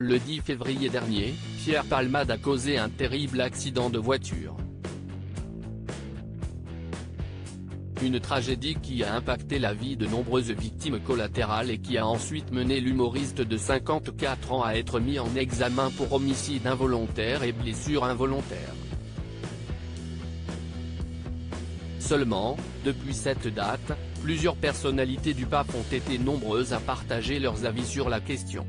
Le 10 février dernier, Pierre Palmade a causé un terrible accident de voiture. Une tragédie qui a impacté la vie de nombreuses victimes collatérales et qui a ensuite mené l'humoriste de 54 ans à être mis en examen pour homicide involontaire et blessure involontaire. Seulement, depuis cette date, plusieurs personnalités du pape ont été nombreuses à partager leurs avis sur la question.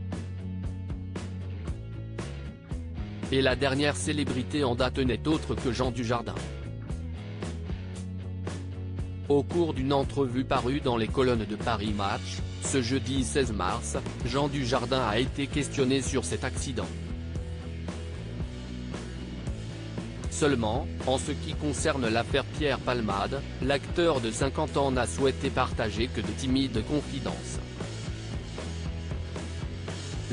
Et la dernière célébrité en date n'est autre que Jean Dujardin. Au cours d'une entrevue parue dans les colonnes de Paris Match, ce jeudi 16 mars, Jean Dujardin a été questionné sur cet accident. Seulement, en ce qui concerne l'affaire Pierre Palmade, l'acteur de 50 ans n'a souhaité partager que de timides confidences.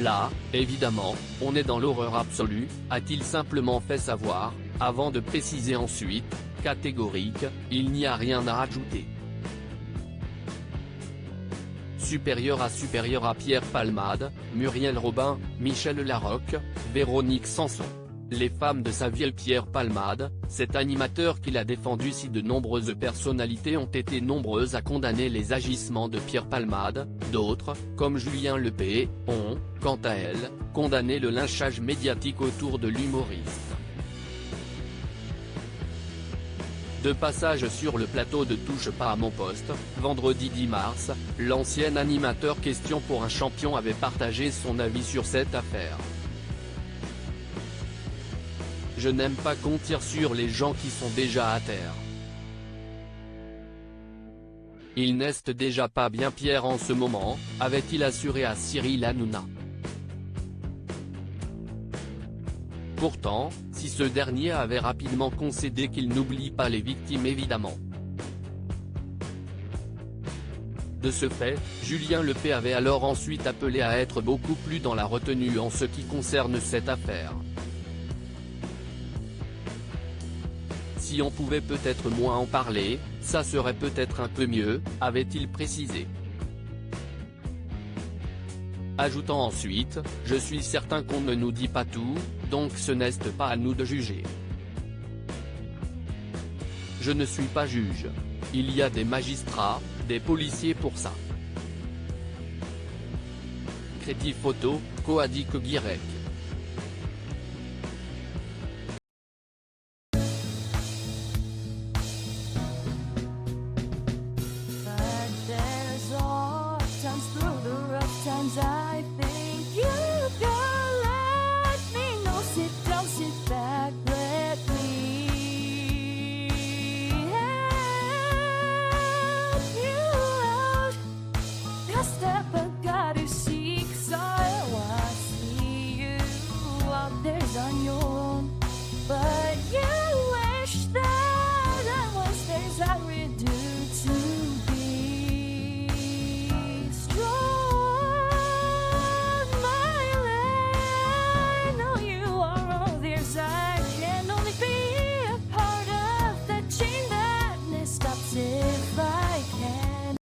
Là, évidemment, on est dans l'horreur absolue, a-t-il simplement fait savoir, avant de préciser ensuite, catégorique, il n'y a rien à ajouter. Supérieur à Pierre Palmade, Muriel Robin, Michel Larocque, Véronique Sanson. Les femmes de sa vie. Pierre Palmade, cet animateur qu'il a défendu. Si de nombreuses personnalités ont été nombreuses à condamner les agissements de Pierre Palmade, d'autres, comme Julien Lepé, ont, quant à elles, condamné le lynchage médiatique autour de l'humoriste. De passage sur le plateau de Touche pas à mon poste, vendredi 10 mars, l'ancien animateur Question pour un champion avait partagé son avis sur cette affaire. Je n'aime pas qu'on tire sur les gens qui sont déjà à terre. Il n'est déjà pas bien Pierre en ce moment, avait-il assuré à Cyril Hanouna. Pourtant, si ce dernier avait rapidement concédé qu'il n'oublie pas les victimes évidemment. De ce fait, Julien Lepé avait alors ensuite appelé à être beaucoup plus dans la retenue en ce qui concerne cette affaire. Si on pouvait peut-être moins en parler, ça serait peut-être un peu mieux, avait-il précisé. Ajoutant ensuite, je suis certain qu'on ne nous dit pas tout, donc ce n'est pas à nous de juger. Je ne suis pas juge. Il y a des magistrats, des policiers pour ça. Crédit photo, Coadic Guirec. I think you can let me know. Sit down, sit back, let me help you out. Just step back, got to seek, so I see you out there's on your